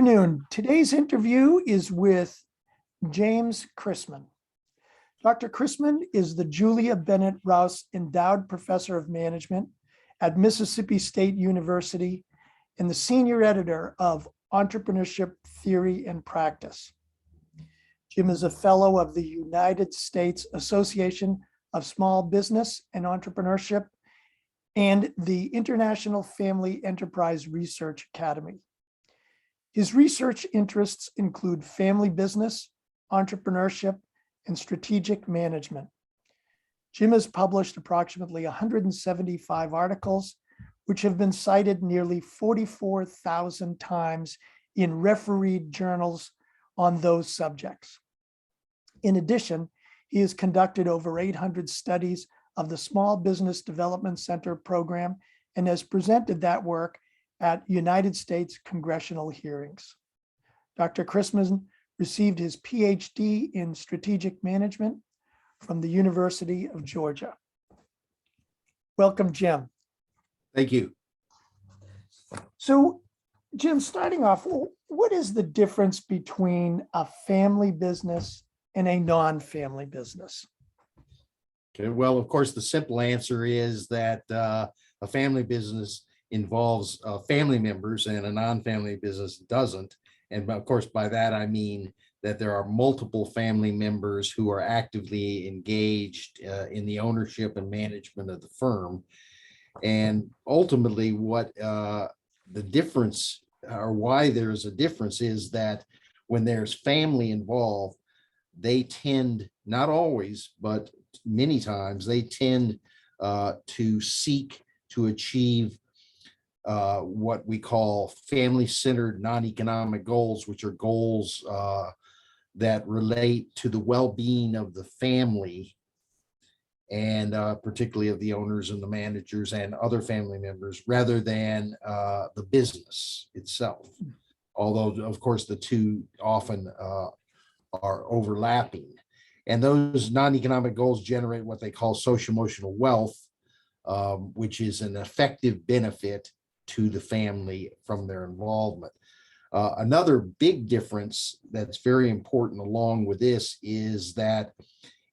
afternoon. Today's interview is with James Chrisman. Dr. Chrisman is the Julia Bennett Rouse Endowed Professor of Management at Mississippi State University and the Senior Editor of Entrepreneurship Theory and Practice. Jim is a fellow of the United States Association of Small Business and Entrepreneurship and the International Family Enterprise Research Academy. His research interests include family business, entrepreneurship, and strategic management. Jim has published approximately 175 articles, which have been cited nearly 44,000 times in refereed journals on those subjects. In addition, he has conducted over 800 studies of the Small Business Development Center program and has presented that work at United States Congressional Hearings. Dr. Chrisman received his PhD in strategic management from the University of Georgia. Welcome, Jim. Thank you. So, Jim, starting off, what is the difference between a family business and a non-family business? Okay, well, of course, the simple answer is that a family business involves family members and a non-family business doesn't. And of course, by that, I mean that there are multiple family members who are actively engaged in the ownership and management of the firm. And ultimately, what the difference or why there's a difference is that when there's family involved, they tend, not always, but many times, they tend to seek to achieve what we call family-centered non-economic goals, which are goals that relate to the well-being of the family and particularly of the owners and the managers and other family members rather than the business itself. Although, of course, the two often are overlapping. And those non-economic goals generate what they call social-emotional wealth, which is an effective benefit to the family from their involvement. Another big difference that's very important along with this is that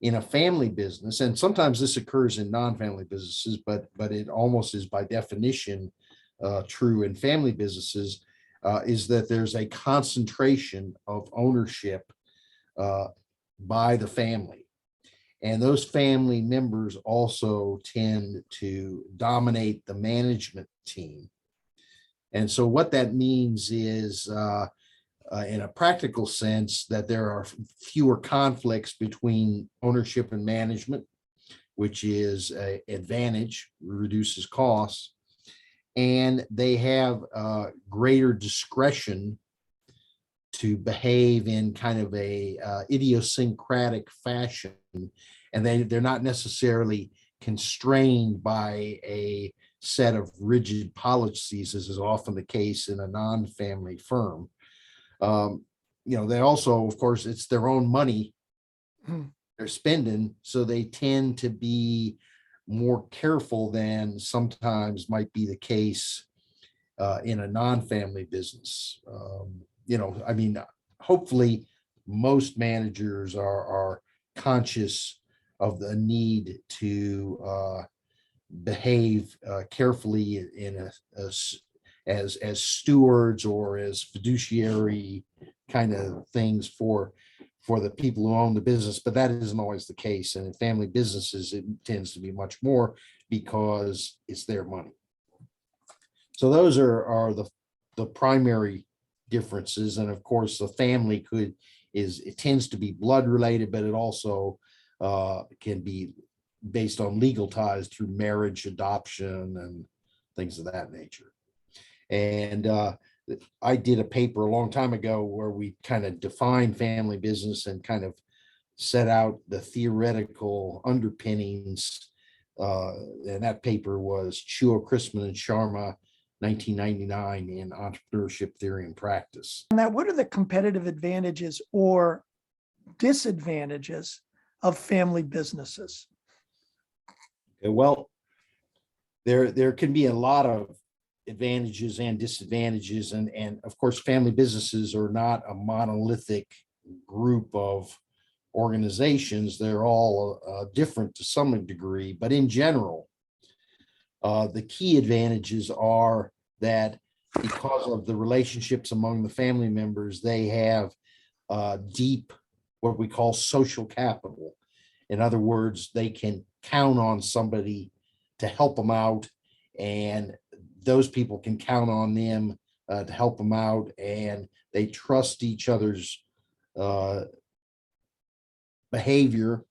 in a family business, and sometimes this occurs in non-family businesses, but it almost is by definition true in family businesses, is that there's a concentration of ownership by the family. And those family members also tend to dominate the management team. And so what that means is, in a practical sense, that there are fewer conflicts between ownership and management, which is an advantage, reduces costs, and they have greater discretion to behave in kind of a idiosyncratic fashion, and they're not necessarily constrained by a set of rigid policies, as is often the case in a non-family firm. They also, of course, it's their own money they're spending, so they tend to be more careful than sometimes might be the case in a non-family business. Hopefully most managers are conscious of the need to behave carefully in as stewards or as fiduciary kind of things for the people who own the business, but that isn't always the case. And in family businesses, it tends to be much more because it's their money. So those are the primary differences. And of course, the family it tends to be blood related, but it also can be based on legal ties through marriage, adoption, and things of that nature. And I did a paper a long time ago where we kind of defined family business and kind of set out the theoretical underpinnings. And that paper was Chuo, Chrisman, and Sharma, 1999, in Entrepreneurship Theory and Practice. Now, what are the competitive advantages or disadvantages of family businesses? Okay, well, there can be a lot of advantages and disadvantages. And of course, family businesses are not a monolithic group of organizations. They're all different to some degree, but in general, the key advantages are that because of the relationships among the family members, they have deep, what we call social capital. In other words, they can count on somebody to help them out, and those people can count on them to help them out, and they trust each other's behavior.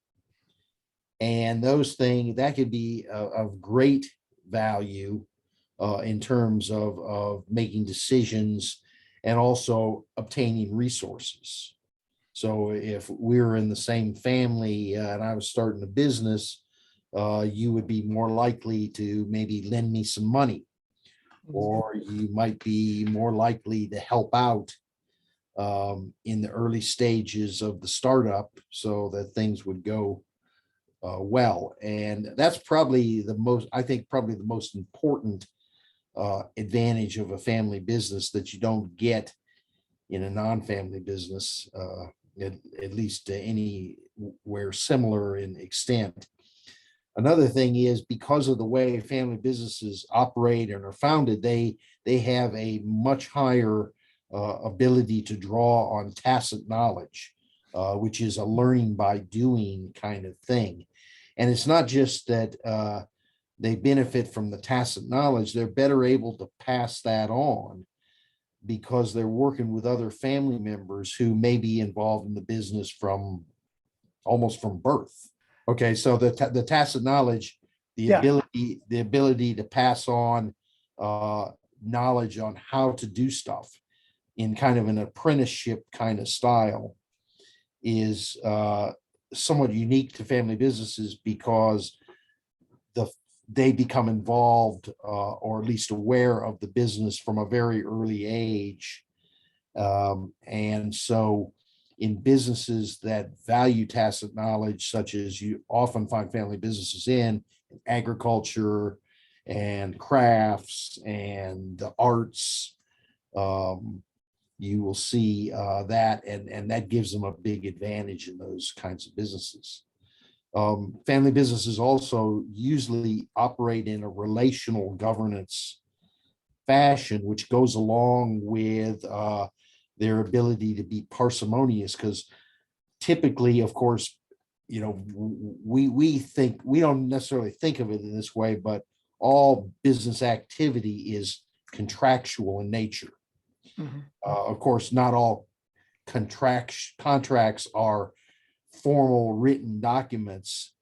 And those things that could be of great value in terms of making decisions and also obtaining resources. So if we're in the same family and I was starting a business, you would be more likely to maybe lend me some money, or you might be more likely to help out in the early stages of the startup so that things would go well. And that's probably the most, I think, probably the most important advantage of a family business that you don't get in a non-family business, at least anywhere similar in extent. Another thing is, because of the way family businesses operate and are founded, they have a much higher ability to draw on tacit knowledge, which is a learning by doing kind of thing. And it's not just that they benefit from the tacit knowledge, they're better able to pass that on because they're working with other family members who may be involved in the business from almost from birth. Okay, so the tacit knowledge, the ability to pass on knowledge on how to do stuff in kind of an apprenticeship kind of style is somewhat unique to family businesses because they become involved or at least aware of the business from a very early age. And so in businesses that value tacit knowledge, such as you often find family businesses in agriculture and crafts and the arts, you will see that, and that gives them a big advantage in those kinds of businesses. Family businesses also usually operate in a relational governance fashion, which goes along with their ability to be parsimonious, because typically, of course, you know, we think, we don't necessarily think of it in this way, but all business activity is contractual in nature. Of course, not all contracts are formal written documents,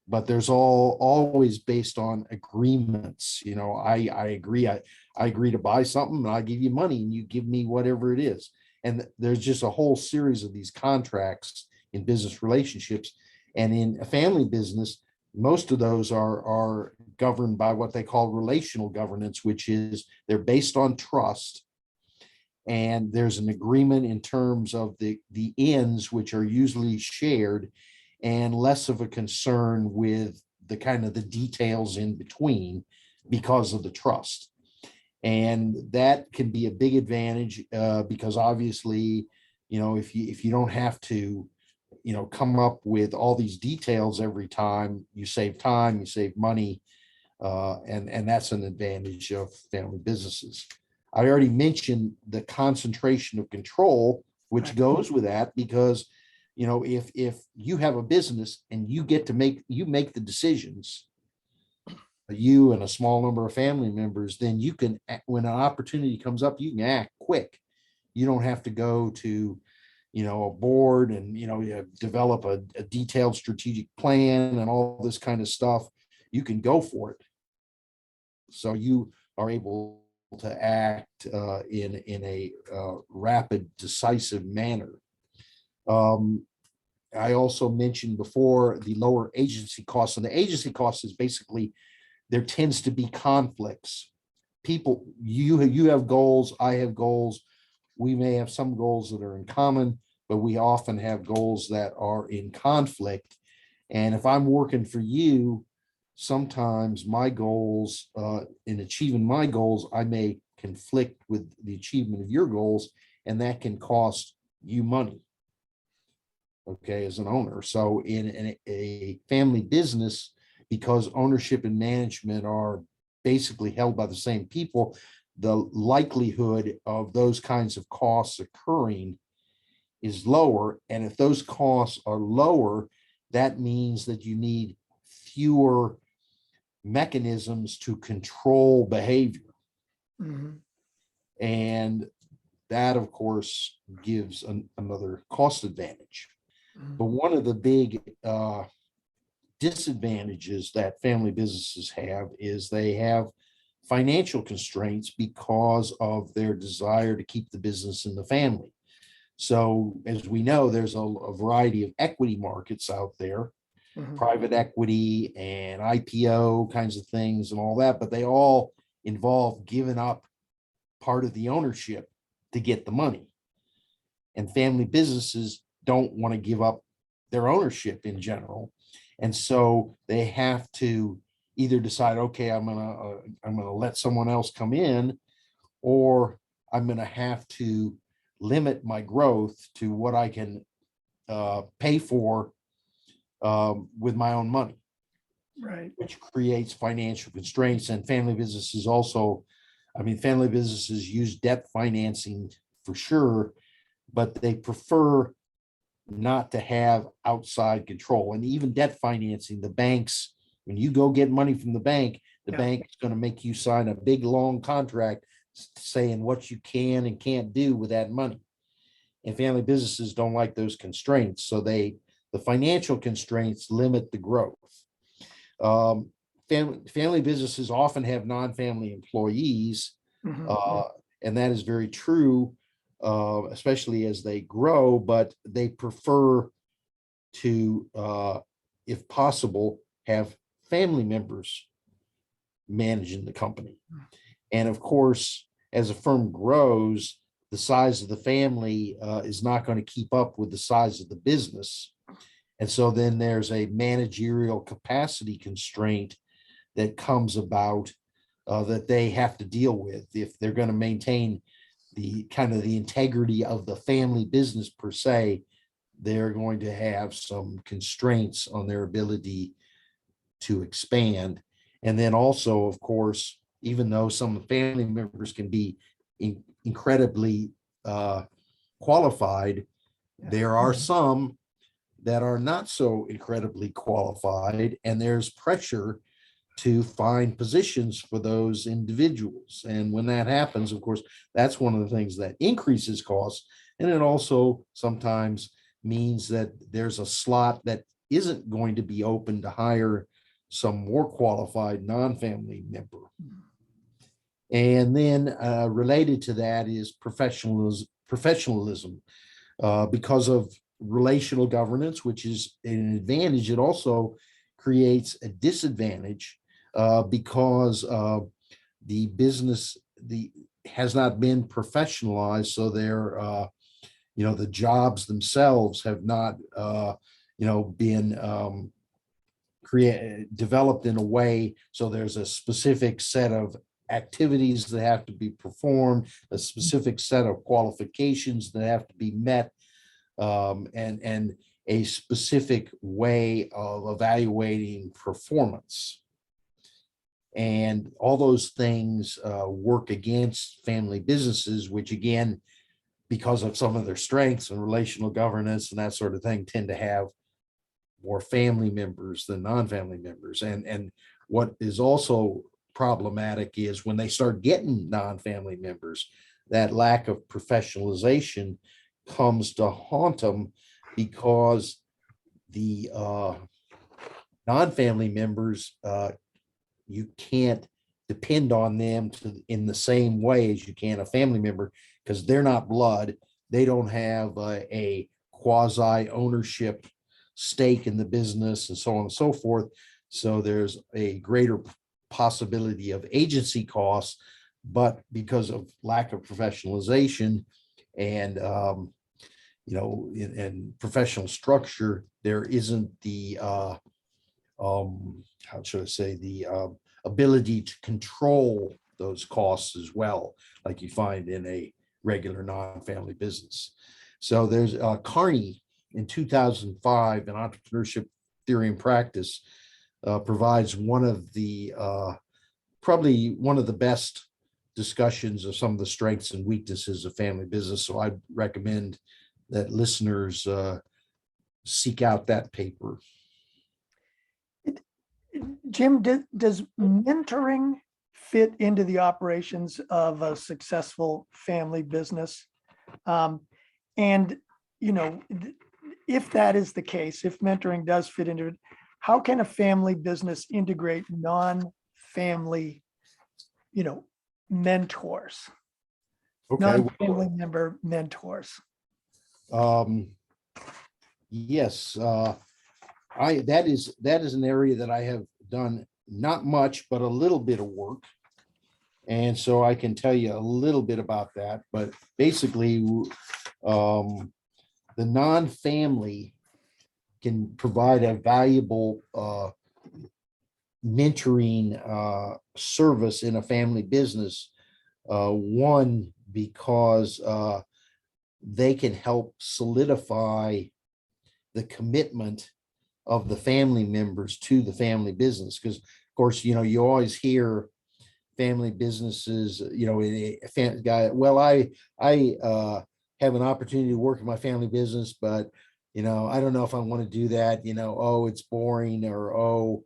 but there's always based on agreements. You know, I agree. I agree to buy something, and I give you money, and you give me whatever it is. And there's just a whole series of these contracts in business relationships. And in a family business, most of those are governed by what they call relational governance, which is they're based on trust. And there's an agreement in terms of the ends, which are usually shared, and less of a concern with the kind of the details in between because of the trust. And that can be a big advantage because obviously, you know, if you don't have to, you know, come up with all these details every time, you save time, you save money, and that's an advantage of family businesses. I already mentioned the concentration of control, which goes with that, because, you know, if you have a business and you get to make the decisions, you and a small number of family members, then you can, when an opportunity comes up, you can act quick. You don't have to go to, you know, a board and, you know, you develop a detailed strategic plan and all this kind of stuff. You can go for it. So you are able to act in a rapid, decisive manner. I also mentioned before the lower agency costs, and the agency cost is basically there tends to be conflicts. People, you have goals, I have goals. We may have some goals that are in common, but we often have goals that are in conflict. And if I'm working for you, sometimes my goals, in achieving my goals, I may conflict with the achievement of your goals, and that can cost you money, okay, as an owner. So in a family business, because ownership and management are basically held by the same people, the likelihood of those kinds of costs occurring is lower. And if those costs are lower, that means that you need fewer mechanisms to control behavior. Mhm. And that, of course, gives another cost advantage. Mhm. But one of the big disadvantages that family businesses have is they have financial constraints because of their desire to keep the business in the family. So as we know, there's a variety of equity markets out there, Mhm. private equity and IPO kinds of things and all that, but they all involve giving up part of the ownership to get the money. And family businesses don't want to give up their ownership in general. And so they have to either decide, okay, I'm gonna let someone else come in, or I'm gonna have to limit my growth to what I can pay for with my own money, Right. which creates financial constraints. And family businesses also, I mean, family businesses use debt financing for sure, but they prefer not to have outside control. And even debt financing, the banks, when you go get money from the bank, the Yeah. bank is going to make you sign a big long contract saying what you can and can't do with that money. And family businesses don't like those constraints. So the financial constraints limit the growth. Family businesses often have non-family employees, Mhm. and that is very true, especially as they grow, but they prefer to, if possible, have family members managing the company. And of course, as a firm grows, the size of the family is not going to keep up with the size of the business. And so then there's a managerial capacity constraint that comes about that they have to deal with if they're going to maintain the kind of the integrity of the family business per se. They're going to have some constraints on their ability to expand. And then also, of course, even though some family members can be incredibly qualified, there are some that are not so incredibly qualified, and there's pressure to find positions for those individuals. And when that happens, of course, that's one of the things that increases costs. And it also sometimes means that there's a slot that isn't going to be open to hire some more qualified non-family member. And then related to that is professionalism. Because of relational governance, which is an advantage, it also creates a disadvantage because the business has not been professionalized. So they're, the jobs themselves have not, been developed in a way. So there's a specific set of activities that have to be performed, a specific set of qualifications that have to be met, and a specific way of evaluating performance. And all those things work against family businesses, which again, because of some of their strengths and relational governance and that sort of thing, tend to have more family members than non-family members. And what is also problematic is when they start getting non-family members, that lack of professionalization comes to haunt them, because the non-family members, you can't depend on them in the same way as you can a family member, because they're not blood. They don't have a quasi ownership stake in the business and so on and so forth. So there's a greater possibility of agency costs, but because of lack of professionalization and and professional structure, there isn't the how should I say, the ability to control those costs as well, like you find in a regular non-family business. So there's Carney in 2005, an entrepreneurship theory and practice, provides one of the probably one of the best discussions of some of the strengths and weaknesses of family business. So I recommend that listeners seek out that paper. Jim, does mentoring fit into the operations of a successful family business? And, you know, if that is the case, if mentoring does fit into it, how can a family business integrate non-family, you know, mentors, Okay. non-family member mentors? Yes, that is an area that I have done not much, but a little bit of work. And so I can tell you a little bit about that. But basically, the non-family can provide a valuable mentoring service in a family business. One, because they can help solidify the commitment of the family members to the family business. Because, of course, you know, you always hear family businesses, you know, well, I have an opportunity to work in my family business, but, you know, I don't know if I want to do that, you know, oh, it's boring, or, oh,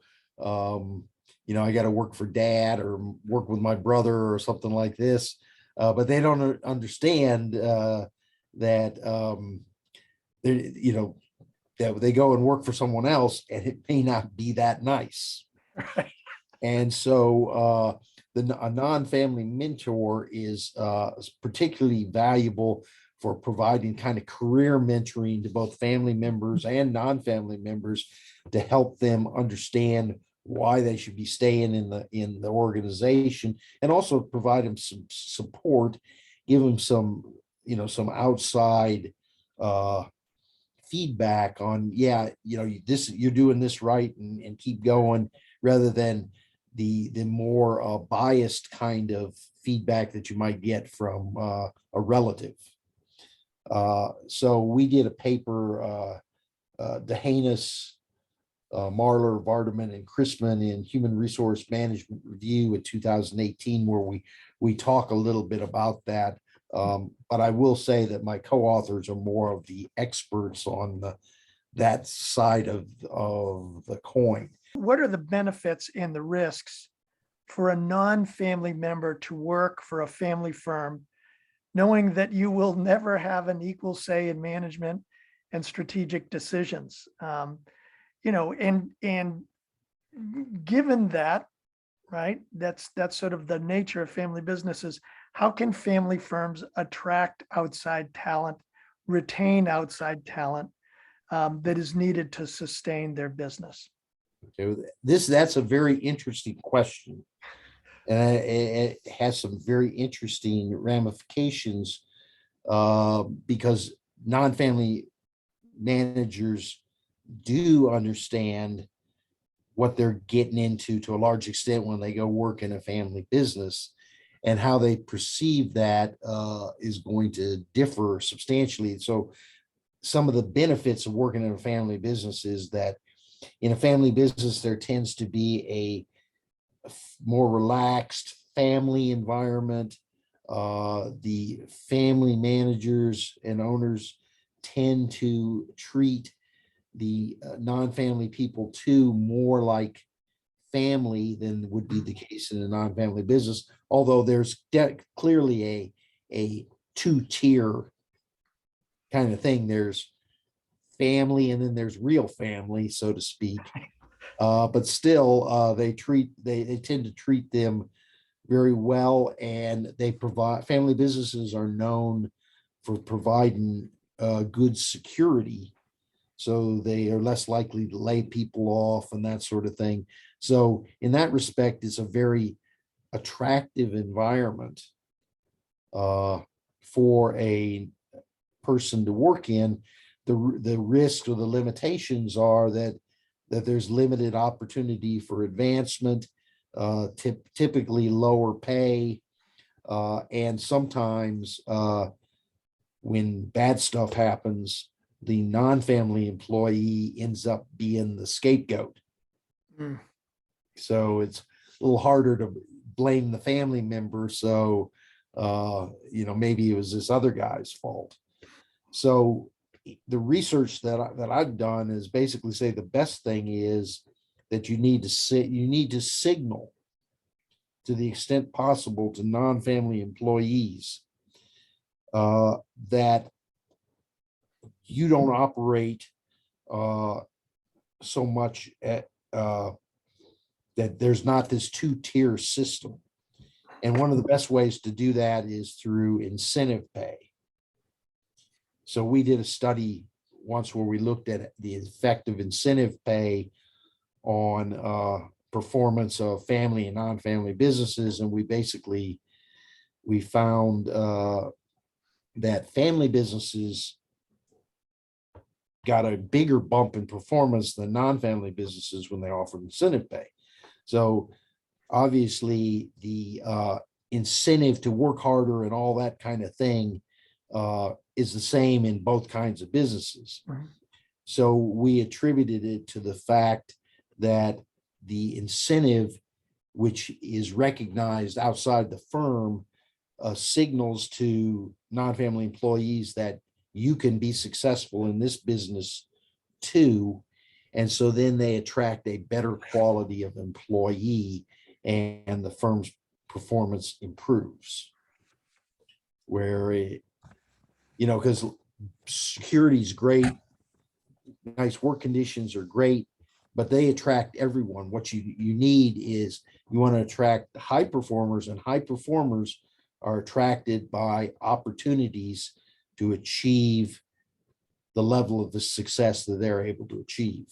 you know, I got to work for dad or work with my brother or something like this. But they don't understand that, you know, that they go and work for someone else and it may not be that nice. Right. And so a non-family mentor is particularly valuable for providing kind of career mentoring to both family members and non-family members to help them understand why they should be staying in the organization, and also provide them some support, give them some, you know, some outside feedback on, yeah, you know, you're doing this right, and keep going, rather than the more biased kind of feedback that you might get from a relative. So we did a paper, Dehanus, Marler, Vardaman, and Chrisman in Human Resource Management Review in 2018, where we talk a little bit about that. But I will say that my co-authors are more of the experts on that side of the coin. What are the benefits and the risks for a non-family member to work for a family firm, knowing that you will never have an equal say in management and strategic decisions? You know, and given that, right, that's sort of the nature of family businesses. How can family firms attract outside talent, retain outside talent that is needed to sustain their business? Okay, that's a very interesting question. And it has some very interesting ramifications because non-family managers do understand what they're getting into to a large extent when they go work in a family business, and how they perceive that is going to differ substantially. So some of the benefits of working in a family business is that in a family business, there tends to be a more relaxed family environment. The family managers and owners tend to treat the non-family people too more like family than would be the case in a non-family business. Although there's clearly a two-tier kind of thing. There's family, and then there's real family, so to speak. But still, they tend to treat them very well, and they provide. Family businesses are known for providing good security, so they are less likely to lay people off and that sort of thing. So in that respect, it's a very attractive environment for a person to work in. The risk or the limitations are that that there's limited opportunity for advancement, typically lower pay, and sometimes when bad stuff happens, the non-family employee ends up being the scapegoat. Mm. So it's a little harder to blame the family member. So, maybe it was this other guy's fault. So the research that I've done is basically say the best thing is that you need to signal to the extent possible to non-family employees that you don't operate so much at that there's not this two-tier system. And one of the best ways to do that is through incentive pay. So we did a study once where we looked at the effect of incentive pay on performance of family and non-family businesses. And we found that family businesses got a bigger bump in performance than non-family businesses when they offered incentive pay. So obviously the incentive to work harder and all that kind of thing is the same in both kinds of businesses. Right. So we attributed it to the fact that the incentive, which is recognized outside the firm, signals to non-family employees that you can be successful in this business too. And so then they attract a better quality of employee and the firm's performance improves. Where, because security is great, nice work conditions are great, but they attract everyone. What you need is you want to attract high performers, and high performers are attracted by opportunities to achieve the level of the success that they're able to achieve.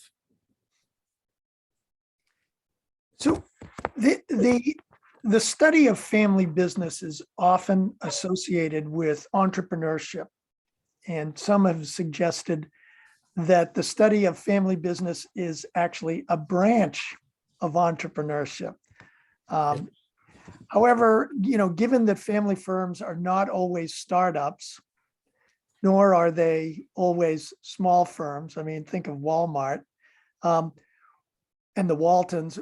So the study of family business is often associated with entrepreneurship. And some have suggested that the study of family business is actually a branch of entrepreneurship. However, given that family firms are not always startups, nor are they always small firms. I mean, think of Walmart and the Waltons.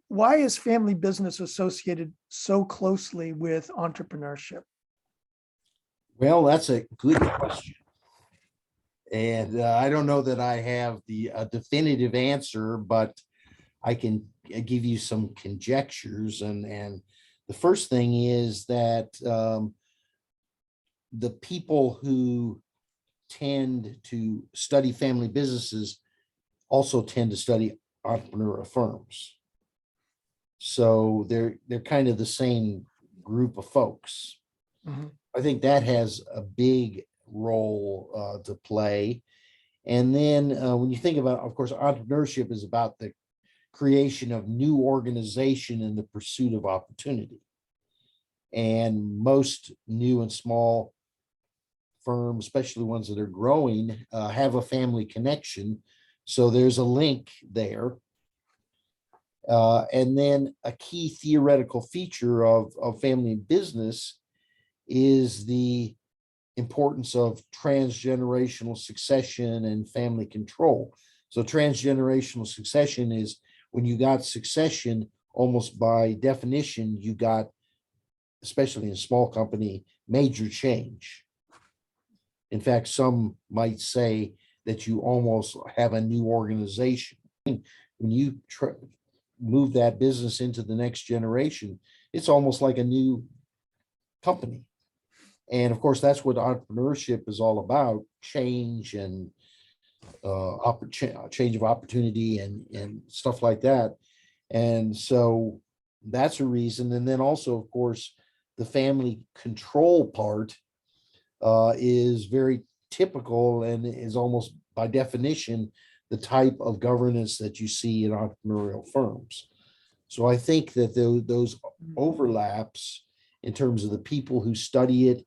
Why is family business associated so closely with entrepreneurship? Well, that's a good question. And I don't know that I have the definitive answer, but I can give you some conjectures. And the first thing is that the people who tend to study family businesses also tend to study entrepreneurial firms. So they're kind of the same group of folks. Mm-hmm. I think that has a big role to play. And then when you think about, of course, entrepreneurship is about the creation of new organization in the pursuit of opportunity. And most new and small firms, especially ones that are growing, have a family connection. So there's a link there. And then a key theoretical feature of family business is the importance of transgenerational succession and family control. So transgenerational succession is when you got succession, almost by definition, you got, especially in a small company, major change. In fact, some might say that you almost have a new organization. When you move that business into the next generation, it's almost like a new company. And of course, that's what entrepreneurship is all about: change and change of opportunity and stuff like that. And so that's a reason. And then also, of course, the family control part is very typical and is almost by definition the type of governance that you see in entrepreneurial firms. So I think that those overlaps in terms of the people who study it,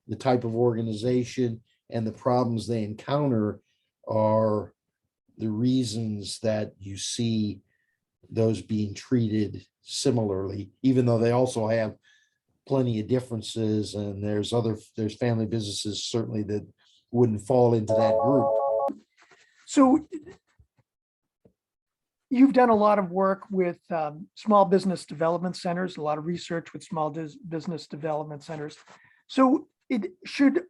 the type of organization, and the problems they encounter are the reasons that you see those being treated similarly, even though they also have plenty of differences, and there's family businesses certainly that wouldn't fall into that group. So you've done a lot of work with small business development centers, a lot of research with small business development centers. So it should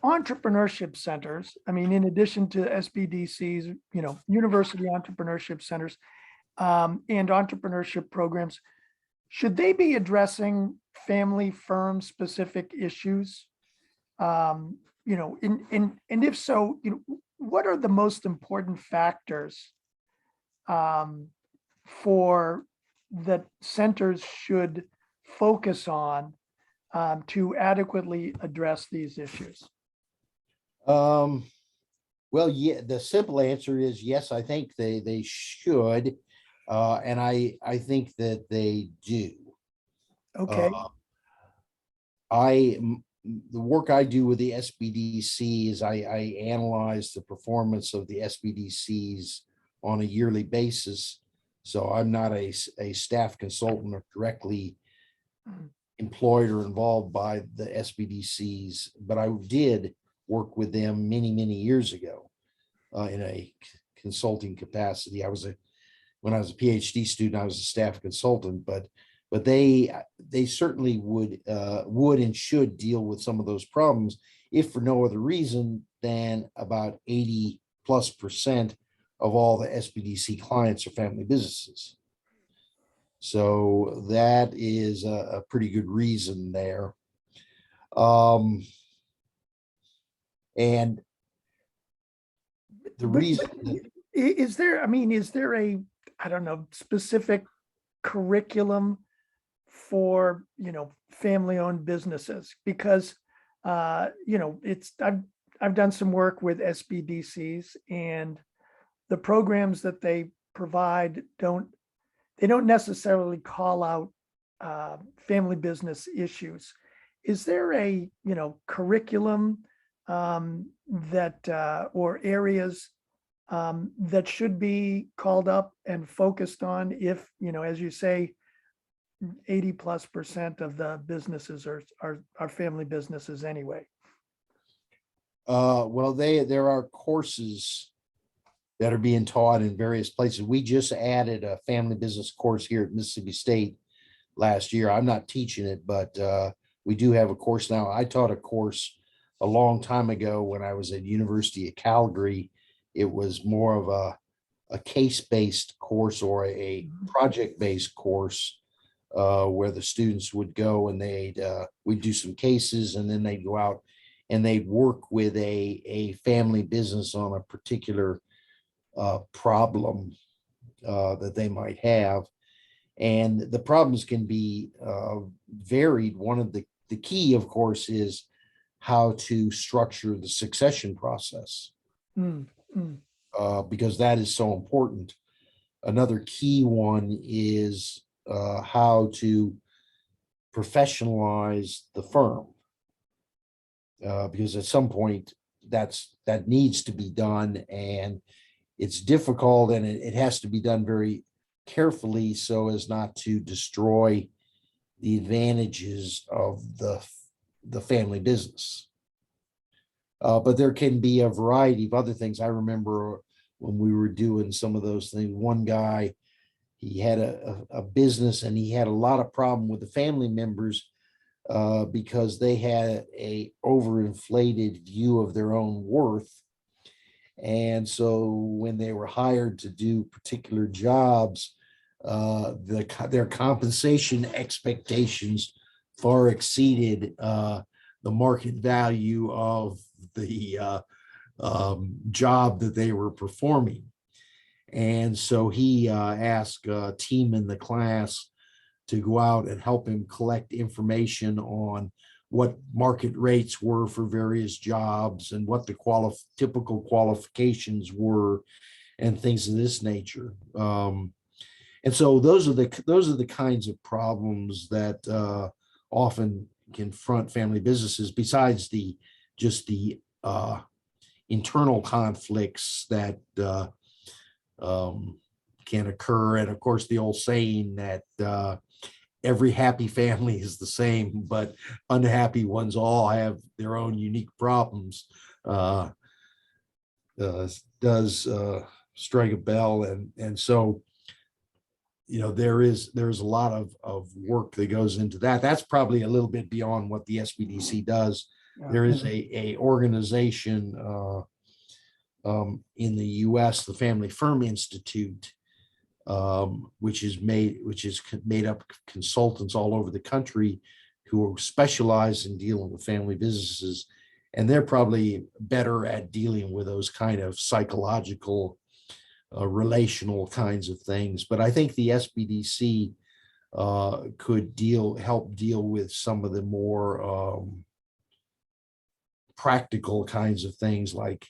entrepreneurship centers, I mean, in addition to SBDCs, university entrepreneurship centers and entrepreneurship programs, should they be addressing family firm specific issues? And if so, what are the most important factors for that centers should focus on to adequately address these issues? Well, yeah, the simple answer is yes, I think they should. And I think that they do. Okay. The work I do with the SBDC is I analyze the performance of the SBDCs on a yearly basis. So I'm not a staff consultant or directly employed or involved by the SBDCs, but I did work with them many, many years ago in a consulting capacity. When I was a PhD student, I was a staff consultant, but they certainly would and should deal with some of those problems, if for no other reason than about 80+% of all the SBDC clients are family businesses. So that is a pretty good reason there. And the reason is there a, I don't know, specific curriculum for, family-owned businesses? Because, I've done some work with SBDCs, and the programs that they provide don't necessarily call out family business issues. Is there a, curriculum that or areas that should be called up and focused on if, as you say, 80+% of the businesses are family businesses anyway? Well, there are courses that are being taught in various places. We just added a family business course here at Mississippi State last year. I'm not teaching it, but we do have a course now. I taught a course a long time ago when I was at University of Calgary. It was more of a case-based course or a project-based course where the students would go and we'd do some cases, and then they'd go out and they'd work with a family business on a particular problem that they might have. And the problems can be varied. One of the key, of course, is how to structure the succession process, because that is so important. Another key one is how to professionalize the firm, because at some point that needs to be done, and it's difficult, and it has to be done very carefully so as not to destroy the advantages of the family business. But there can be a variety of other things. I remember when we were doing some of those things, one guy, he had a business, and he had a lot of problem with the family members because they had a overinflated view of their own worth. And so when they were hired to do particular jobs, their compensation expectations far exceeded the market value of the job that they were performing. And so he asked a team in the class to go out and help him collect information on what market rates were for various jobs and what the typical qualifications were and things of this nature. And so those are the kinds of problems that often confront family businesses, besides the internal conflicts that can occur. And of course, the old saying that every happy family is the same, but unhappy ones all have their own unique problems, does strike a bell. And so, there's a lot of work that goes into that. That's probably a little bit beyond what the SBDC does. Yeah. There is a organization in the US, the Family Firm Institute, which is made up of consultants all over the country who specialize in dealing with family businesses. And they're probably better at dealing with those kind of psychological, relational kinds of things. But I think the SBDC could help deal with some of the more practical kinds of things, like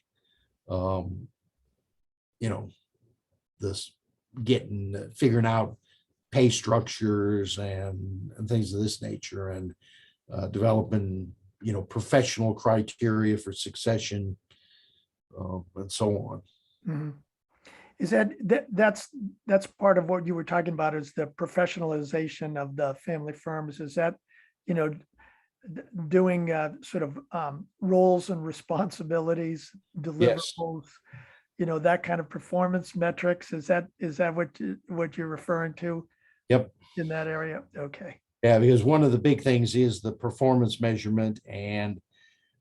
this figuring out pay structures and things of this nature, and developing professional criteria for succession, and so on. Mhm. Is that's part of what you were talking about, is the professionalization of the family firms? Is that, doing sort of roles and responsibilities, deliverables, that kind of performance metrics? Is that what you're referring to? Yep. In that area? Okay. Yeah, because one of the big things is the performance measurement. And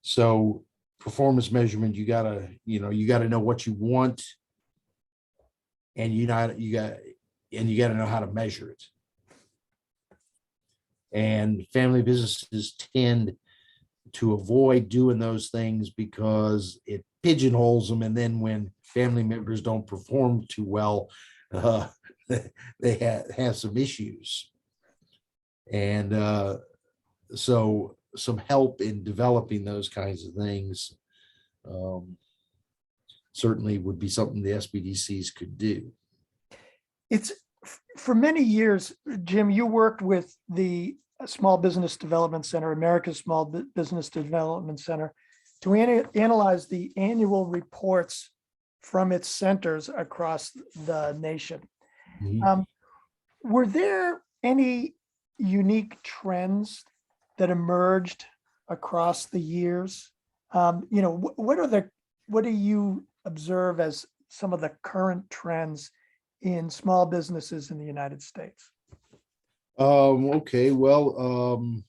so performance measurement, you gotta know what you want, and you gotta know how to measure it. And family businesses tend to avoid doing those things because it pigeonholes them. And then when family members don't perform too well, they have some issues. And so some help in developing those kinds of things certainly would be something the SBDCs could do. It's for many years, Jim, you worked with the Small Business Development Center, America's Small Business Development Center, to analyze the annual reports from its centers across the nation. Mhm. Were there any unique trends that emerged across the years? What do you observe as some of the current trends in small businesses in the United States? Okay, well,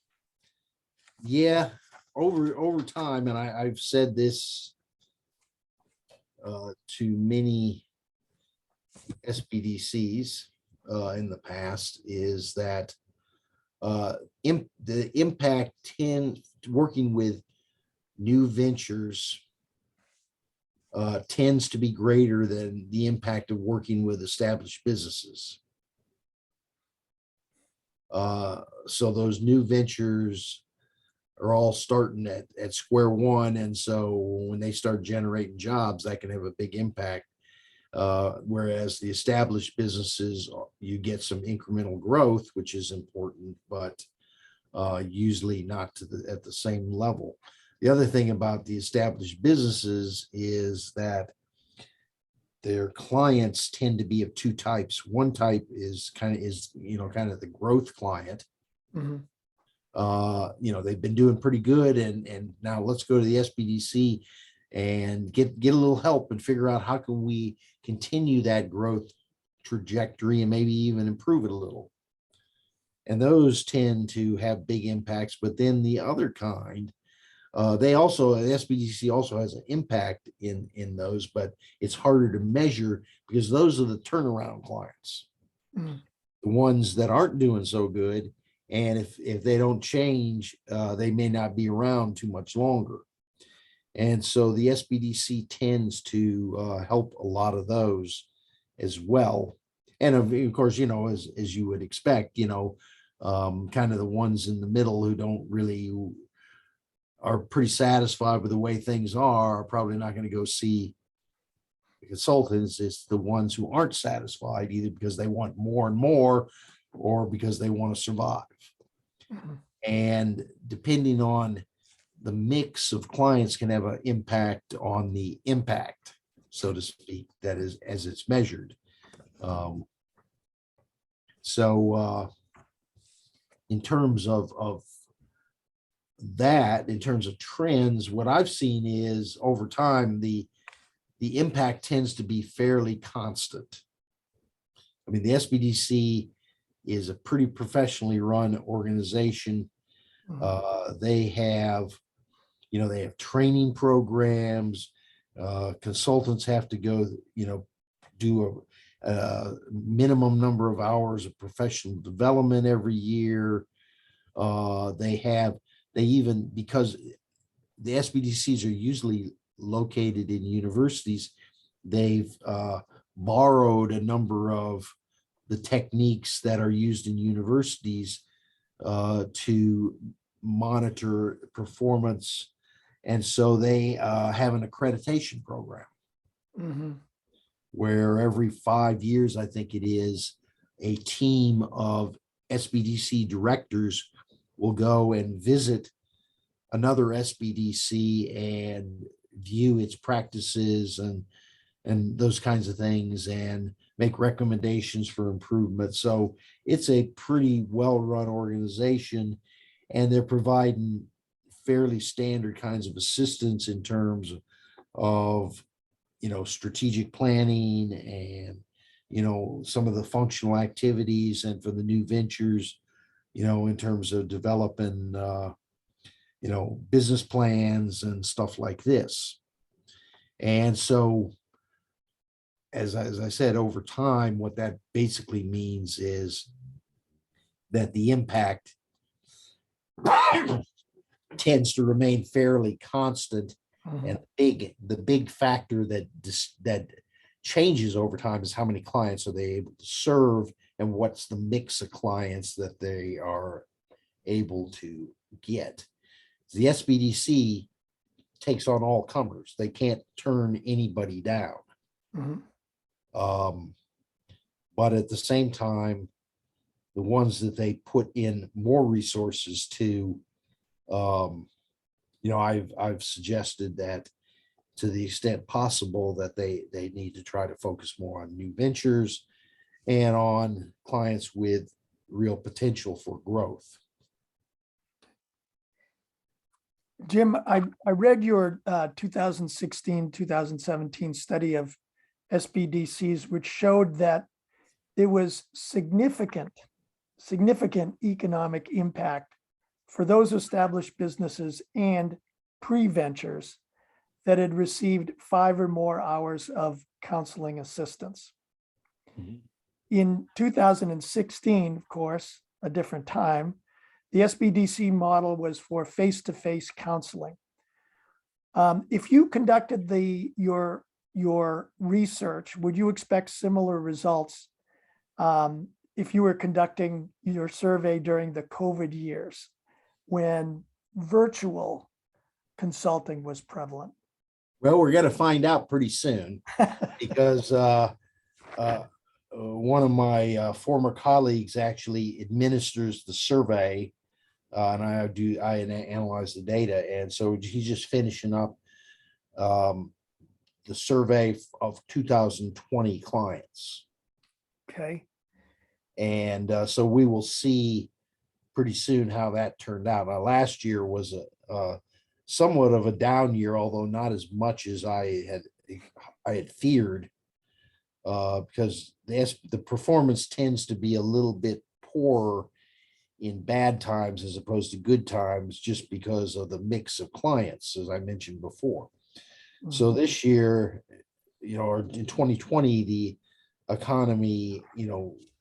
yeah, over time, and I've said this to many SBDCs in the past, is that the impact working with new ventures tends to be greater than the impact of working with established businesses. So those new ventures are all starting at square one. And so when they start generating jobs, that can have a big impact. Whereas the established businesses, you get some incremental growth, which is important, but usually not at the same level. The other thing about the established businesses is that their clients tend to be of two types. One type is kind of the growth client. Mhm. They've been doing pretty good, and now let's go to the SBDC and get a little help and figure out how can we continue that growth trajectory and maybe even improve it a little. And those tend to have big impacts. But then the other kind, the SBDC also has an impact in those, but it's harder to measure because those are the turnaround clients, Mm. the ones that aren't doing so good. And if they don't change, they may not be around too much longer. And so the SBDC tends to help a lot of those as well. And of course, as you would expect, kind of the ones in the middle who are pretty satisfied with the way things are probably not going to go see the consultants. It's the ones who aren't satisfied, either because they want more and more or because they want to survive. Mhm. And depending on the mix of clients can have an impact on the impact. so to speak, that is as it's measured. So in terms of that, in terms of trends, what I've seen is over time, the impact tends to be fairly constant. I mean, the SBDC is a pretty professionally run organization. They have, they have training programs. Consultants have to go, do a minimum number of hours of professional development every year. Because the SBDCs are usually located in universities, they've borrowed a number of the techniques that are used in universities to monitor performance. And so they have an accreditation program where every 5 years, I think it is, a team of SBDC directors will go and visit another SBDC and view its practices and those kinds of things and make recommendations for improvement. So it's a pretty well-run organization, and they're providing fairly standard kinds of assistance in terms of strategic planning and some of the functional activities, and for the new ventures, in terms of developing business plans and stuff like this. And so as I said, over time, what that basically means is that the impact tends to remain fairly constant. And the big factor that changes over time is how many clients are they able to serve, and what's the mix of clients that they are able to get. The SBDC takes on all comers. They can't turn anybody down. But at the same time, the ones that they put in more resources to, I've suggested that to the extent possible that they need to try to focus more on new ventures and on clients with real potential for growth. Jim, I read your 2016-2017 study of SBDCs, which showed that there was significant economic impact for those established businesses and pre-ventures that had received 5 or more hours of counseling assistance. In 2016, of course, a different time, the SBDC model was for face-to-face counseling. If you conducted your research, would you expect similar results if you were conducting your survey during the COVID years when virtual consulting was prevalent? Well, we're going to find out pretty soon because one of my former colleagues actually administers the survey, and I analyze the data. And so he's just finishing up the survey of 2020 clients. Okay. And so we will see pretty soon how that turned out. Now, last year was a somewhat of a down year, although not as much as I had feared, because the performance tends to be a little bit poorer in bad times as opposed to good times, just because of the mix of clients, as I mentioned before. So this year, or in 2020, the economy,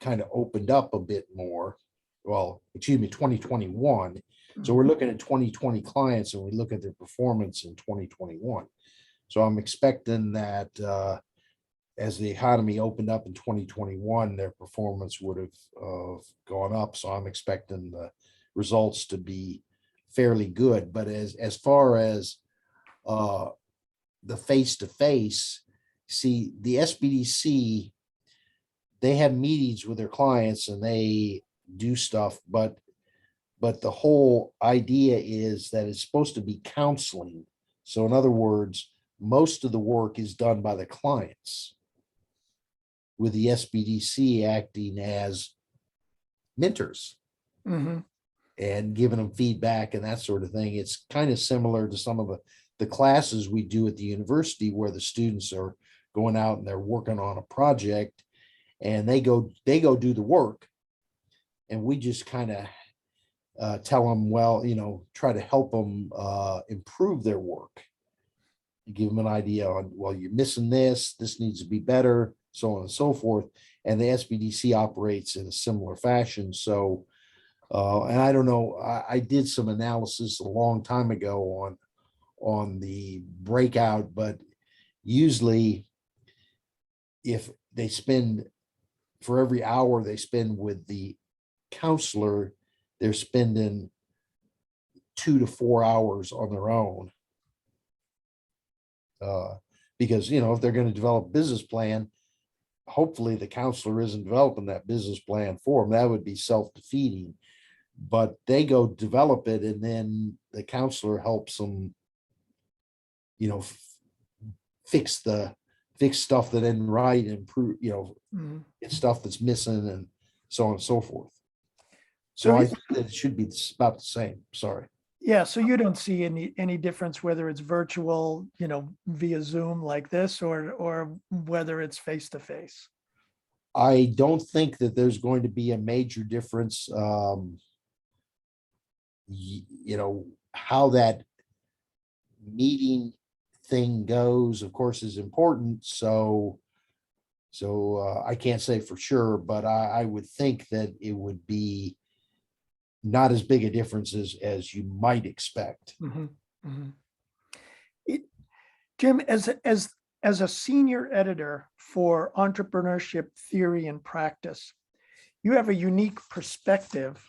kind of opened up a bit more. Well, 2021. So we're looking at 2020 clients, and we look at their performance in 2021. So I'm expecting that as the economy opened up in 2021, their performance would have gone up. So I'm expecting the results to be fairly good. But as far as the face-to-face, see, the SBDC, they have meetings with their clients and they do stuff, but the whole idea is that it's supposed to be counseling. So in other words, most of the work is done by the clients, with the SBDC acting as mentors Mhm. and giving them feedback and that sort of thing. It's kind of similar to some of the classes we do at the university, where the students are going out and they're working on a project, and they go do the work, and we just kind of tell them, well, try to help them improve their work. Give them an idea on, well, you're missing this needs to be better, so on and so forth. And the SBDC operates in a similar fashion. So, and I don't know, I did some analysis a long time ago on the breakout, but usually if they spend, for every hour they spend with the counselor, they're spending 2 to 4 hours on their own. Because, if they're going to develop a business plan, hopefully the counselor isn't developing that business plan for them. That would be self-defeating. But they go develop it, and then the counselor helps them, fix stuff that isn't right, improve, Mhm. get stuff that's missing, and so on and so forth. So So I think that it should be about the same. Sorry. yeah, so you don't see any difference whether it's virtual, via Zoom like this, or whether it's face to face. I don't think that there's going to be a major difference. How that meeting thing goes, of course, is important. So I can't say for sure, but I would think that it would be not as big a difference as you might expect. Mhm, mhm. Jim, as a senior editor for Entrepreneurship Theory and Practice, you have a unique perspective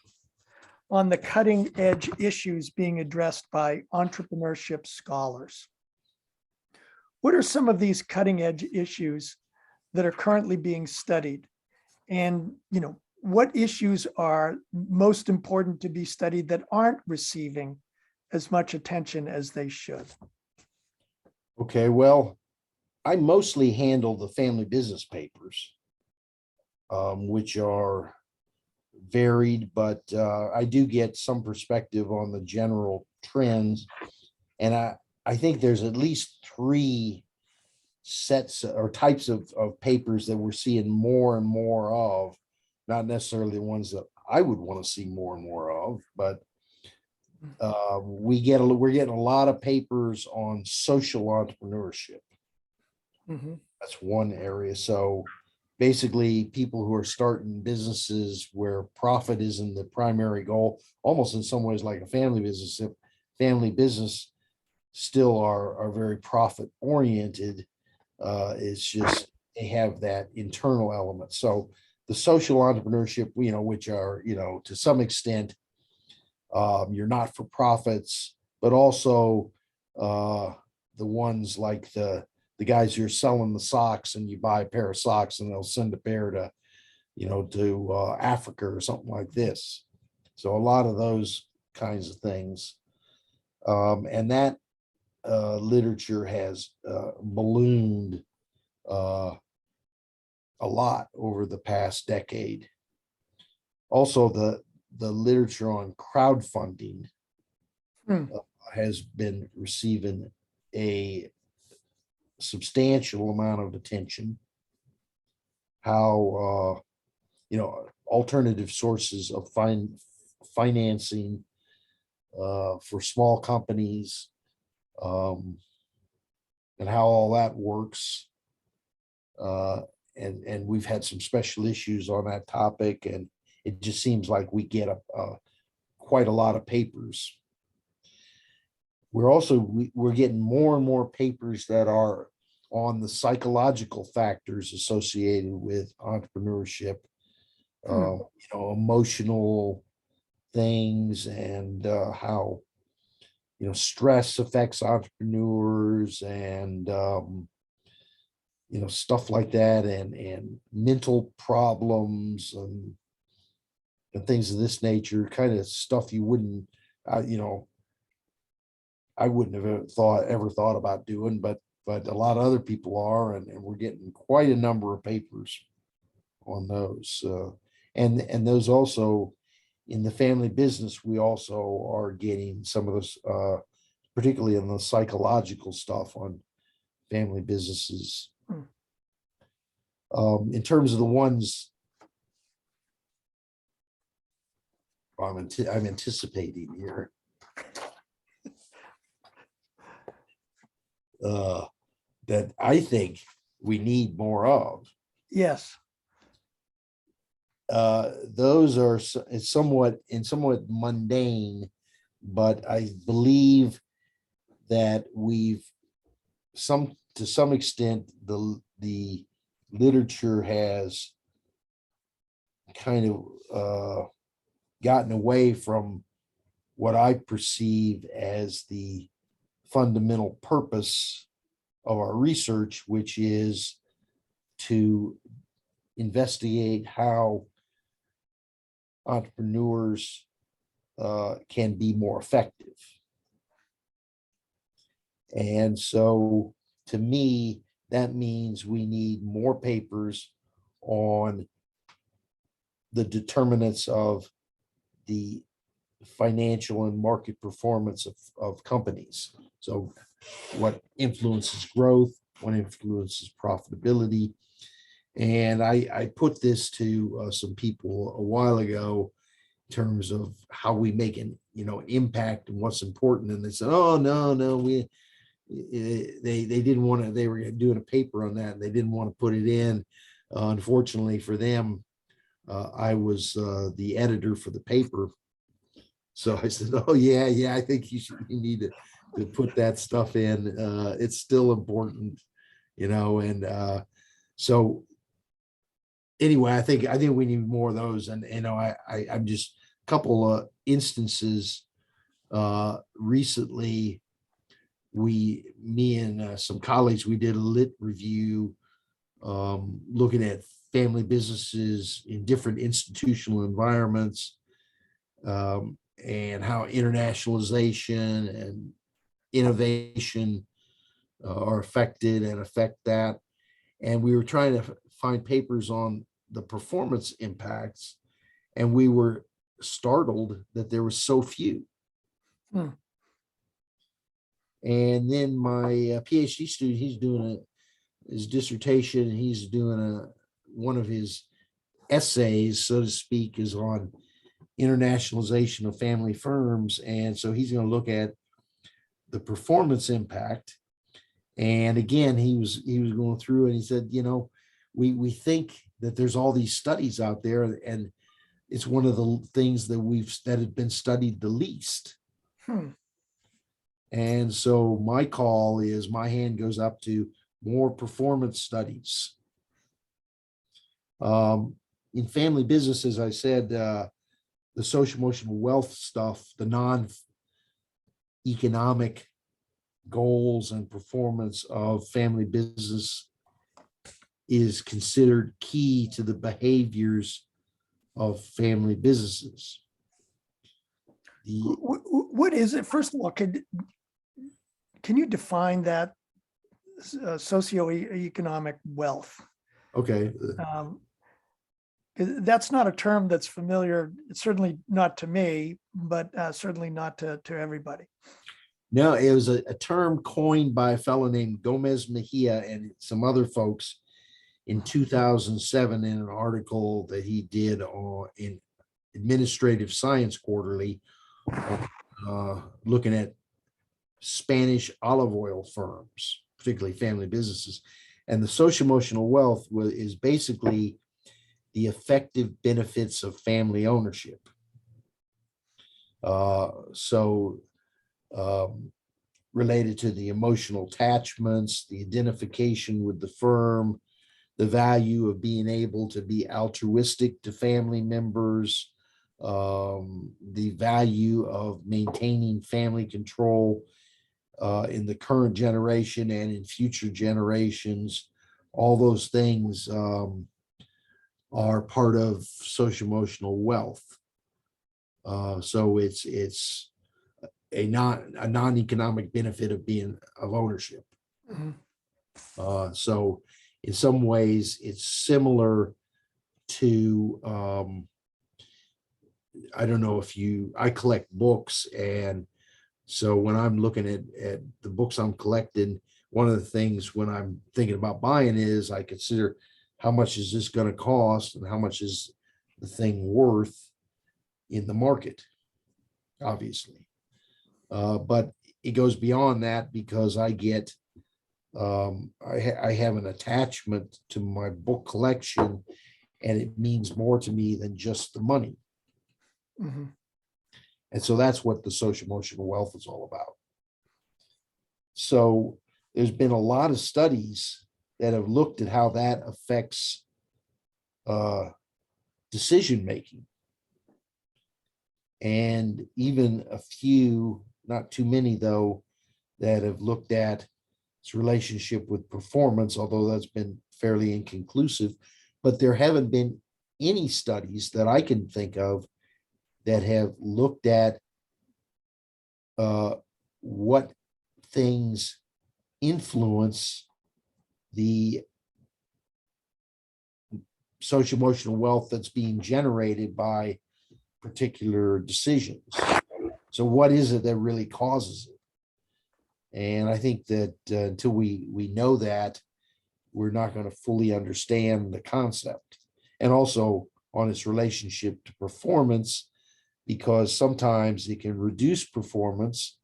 on the cutting edge issues being addressed by entrepreneurship scholars. What are some of these cutting edge issues that are currently being studied? And, what issues are most important to be studied that aren't receiving as much attention as they should? Okay, well, I mostly handle the family business papers, which are varied, but I do get some perspective on the general trends. And I think there's at least 3 sets or types of papers that we're seeing more and more of, not necessarily the ones that I would want to see more and more of, but we're getting a lot of papers on social entrepreneurship. Mhm. That's one area. So basically, people who are starting businesses where profit isn't the primary goal, almost in some ways like a family business. If family business still are very profit oriented, it's just they have that internal element. So the social entrepreneurship, which are, to some extent, your not for profits, but also the ones like the guys you're selling the socks, and you buy a pair of socks and they'll send a pair to, to Africa or something like this. So a lot of those kinds of things. And that literature has ballooned a lot over the past decade. Also, the literature on crowdfunding Hmm. has been receiving a substantial amount of attention. How alternative sources of financing for small companies, and how all that works. And we've had some special issues on that topic, and it just seems like we get quite a lot of papers. We're getting more and more papers that are on the psychological factors associated with entrepreneurship, emotional things, and how stress affects entrepreneurs, and stuff like that, and mental problems, and things of this nature, kind of stuff you wouldn't, I wouldn't have ever thought about doing, but but a lot of other people are, and we're getting quite a number of papers on those. And those also, in the family business, we also are getting some of those, particularly in the psychological stuff on family businesses. In terms of the ones I'm anticipating here, that I think we need more of. Yes. Those are it's somewhat mundane, but I believe that we've to some extent the literature has kind of gotten away from what I perceive as the fundamental purpose of our research, which is to investigate how entrepreneurs can be more effective. And so to me, that means we need more papers on the determinants of the financial and market performance of companies. So what influences growth, what influences profitability. And I put this to some people a while ago in terms of how we make an impact and what's important. And they said, oh, no, they didn't want to, they were doing a paper on that and they didn't want to put it in. Unfortunately for them, I was the editor for the paper. So I said, oh yeah, I think you need to put that stuff in. It's still important, and so anyway, I think we need more of those. And I'm just a couple of instances recently. Me and some colleagues, we did a lit review looking at family businesses in different institutional environments, and how internationalization and innovation are affected and affect that. And we were trying to find papers on the performance impacts, and we were startled that there were so few. And then my PhD student, he's doing his dissertation, he's doing one of his essays, so to speak, is on internationalization of family firms. And so he's going to look at the performance impact. And again, he was going through and he said, we think that there's all these studies out there, and it's one of the things that have been studied the least. And so my call is, my hand goes up to more performance studies. In family business, as I said, the social emotional wealth stuff, the non-economic goals and performance of family business is considered key to the behaviors of family businesses. What is it? First of all, can you define that socioeconomic wealth? Okay. That's not a term that's familiar. It's certainly not to me, but certainly not to everybody. No, it was a term coined by a fellow named Gomez Mejia and some other folks in 2007 in an article that he did in Administrative Science Quarterly, looking at Spanish olive oil firms, particularly family businesses. And the social emotional wealth is basically the effective benefits of family ownership. Related to the emotional attachments, the identification with the firm, the value of being able to be altruistic to family members, the value of maintaining family control in the current generation and in future generations. All those things are part of social emotional wealth. So it's a non-economic benefit of ownership. So in some ways, it's similar to, I don't know if I collect books. And so when I'm looking at the books I'm collecting, one of the things when I'm thinking about buying is I consider how much is this going to cost and how much is the thing worth in the market, obviously. But it goes beyond that because I get, I have an attachment to my book collection, and it means more to me than just the money. Mhm. And so that's what the social emotional wealth is all about. So there's been a lot of studies that have looked at how that affects decision making. And even a few, not too many though, that have looked at its relationship with performance, although that's been fairly inconclusive. But there haven't been any studies that I can think of that have looked at what things influence the social emotional wealth that's being generated by particular decisions. So what is it that really causes it? And I think that until we know that, we're not going to fully understand the concept, and also on its relationship to performance, because sometimes it can reduce performance,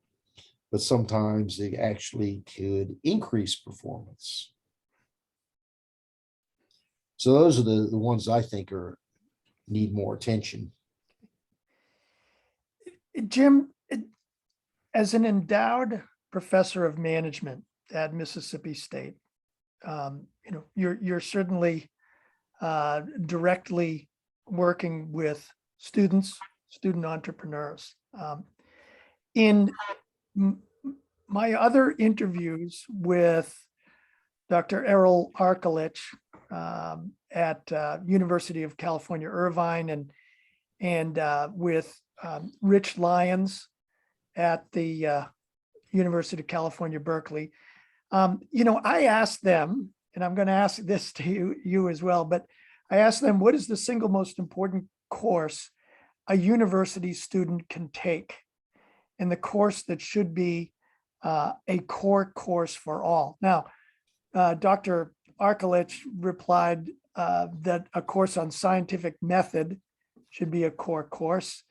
but sometimes it actually could increase performance. So those are the ones I think need more attention. Jim, as an endowed professor of management at Mississippi State, you're certainly directly working with student entrepreneurs. In my other interviews with Dr. Errol Arkalich at University of California, Irvine, and with Rich Lyons at the University of California, Berkeley. I asked them, and I'm going to ask this to you as well, but I asked them, what is the single most important course a university student can take, and the course that should be a core course for all? Now, Dr. Arkalich replied that a course on scientific method should be a core course.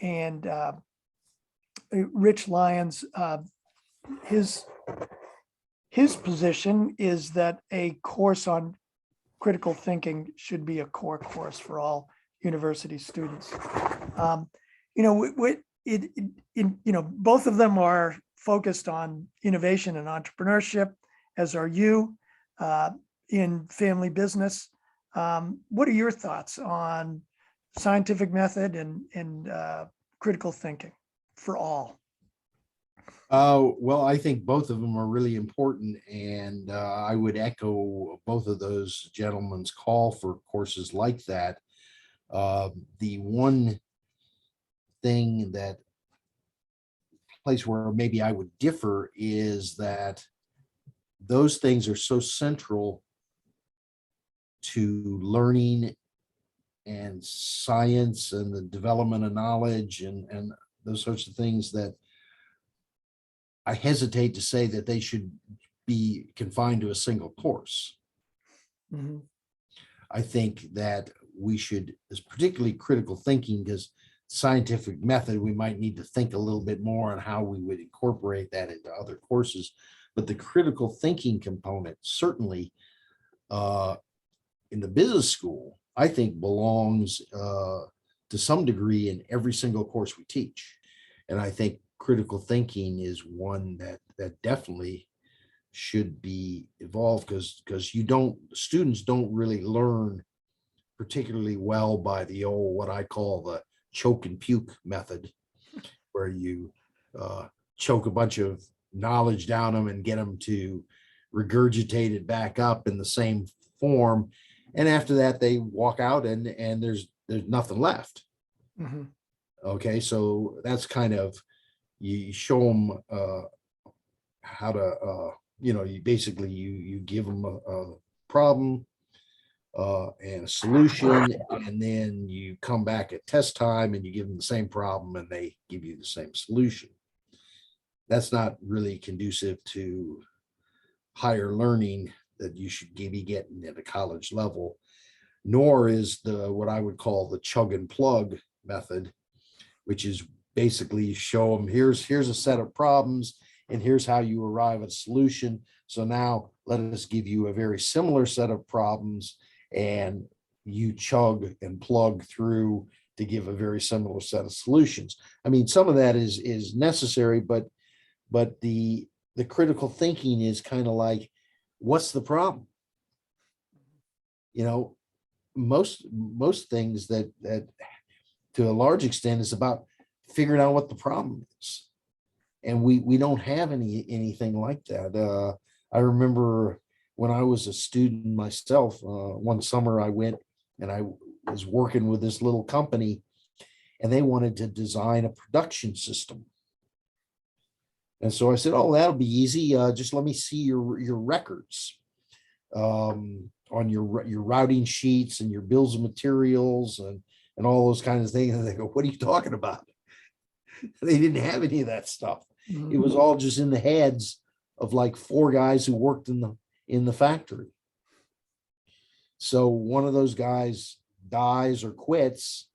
And Rich Lyons, his position is that a course on critical thinking should be a core course for all university students. Both of them are focused on innovation and entrepreneurship, as are you in family business. What are your thoughts on scientific method and critical thinking for all? Well, I think both of them are really important, and I would echo both of those gentlemen's call for courses like that. The one thing that place where maybe I would differ is that those things are so central to learning and science and the development of knowledge and those sorts of things that I hesitate to say that they should be confined to a single course. Mm-hmm. I think that we should, as particularly critical thinking, because scientific method, we might need to think a little bit more on how we would incorporate that into other courses. But the critical thinking component certainly in the business school, I think belongs to some degree in every single course we teach. And I think critical thinking is one that definitely should be evolved, because students don't really learn particularly well by the old, what I call the choke and puke method, where you choke a bunch of knowledge down them and get them to regurgitate it back up in the same form. And after that, they walk out and there's nothing left. Mm-hmm. Okay, so that's kind of, you show them how to you basically you give them a problem and a solution, and then you come back at test time and you give them the same problem and they give you the same solution. That's not really conducive to higher learning that you should be getting at a college level, nor is the what I would call the chug and plug method, which is basically show them here's a set of problems and here's how you arrive at a solution. So now let us give you a very similar set of problems and you chug and plug through to give a very similar set of solutions. I mean, some of that is necessary, but the critical thinking is kind of like, what's the problem? Most things that to a large extent is about figuring out what the problem is. And we don't have anything like that. I remember when I was a student myself, one summer I went and I was working with this little company and they wanted to design a production system. And so I said, oh, that'll be easy. Just let me see your records on your routing sheets and your bills of materials and all those kinds of things. And they go, what are you talking about? They didn't have any of that stuff. Mhm. It was all just in the heads of like 4 guys who worked in the factory. So one of those guys dies or quits,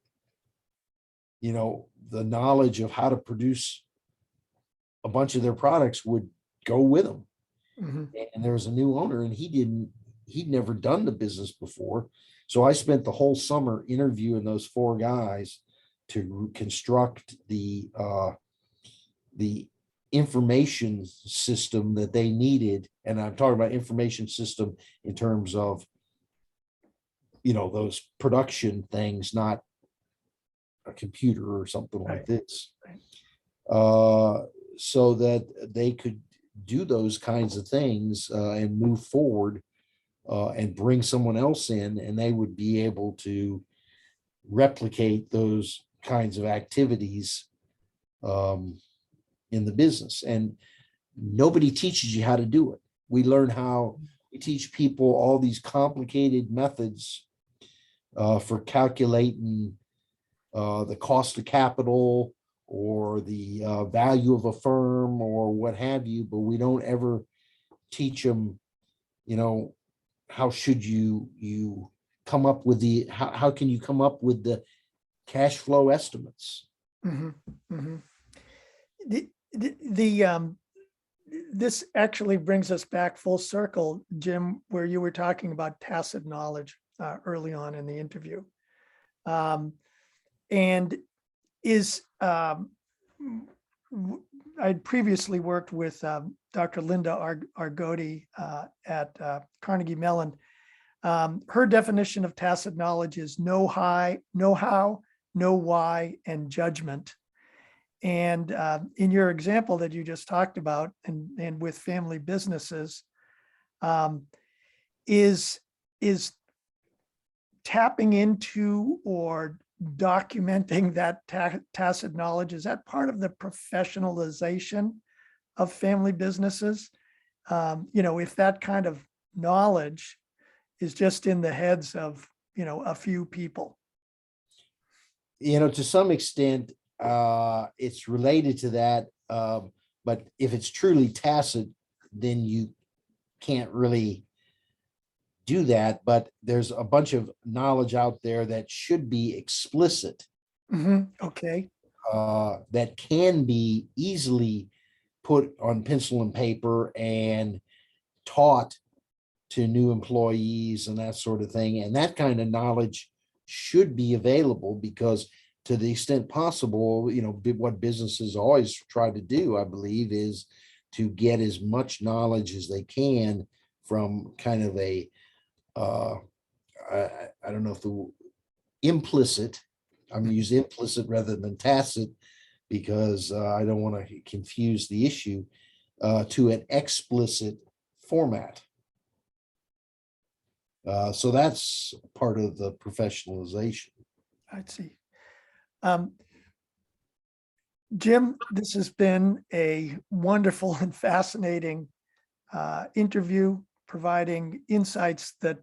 the knowledge of how to produce a bunch of their products would go with them. Mhm. And there was a new owner and he'd never done the business before. So I spent the whole summer interviewing those 4 guys to construct the information system that they needed. And I'm talking about information system in terms of, those production things, not a computer or something like this. So that they could do those kinds of things and move forward and bring someone else in, and they would be able to replicate those kinds of activities in the business. And nobody teaches you how to do it. We teach people all these complicated methods for calculating the cost of capital or the value of a firm or what have you, but we don't ever teach them, how should you come up with how can you come up with the cash flow estimates? Mhm. Mhm. The this actually brings us back full circle, Jim, where you were talking about tacit knowledge early on in the interview. And is I'd previously worked with Dr. Linda Argoti at Carnegie Mellon. Her definition of tacit knowledge is know how, know why, and judgment. And in your example that you just talked about, and with family businesses, is tapping into or documenting that tacit knowledge, is that part of the professionalization of family businesses? If that kind of knowledge is just in the heads of, a few people. To some extent, it's related to that. But if it's truly tacit, then you can't really do that. But there's a bunch of knowledge out there that should be explicit. Okay. That can be easily put on pencil and paper and taught to new employees and that sort of thing. And that kind of knowledge should be available, because to the extent possible, what businesses always try to do, I believe, is to get as much knowledge as they can from kind of a, I don't know if the implicit, I'm going to use implicit rather than tacit, because I don't want to confuse the issue, to an explicit format. So that's part of the professionalization. I see. Jim, this has been a wonderful and fascinating interview, providing insights that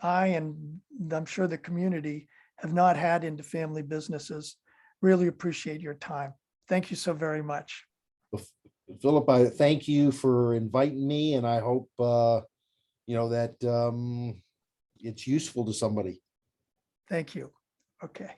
I and I'm sure the community have not had into family businesses. Really appreciate your time. Thank you so very much. Philip, I thank you for inviting me, and I hope that it's useful to somebody. Thank you. Okay.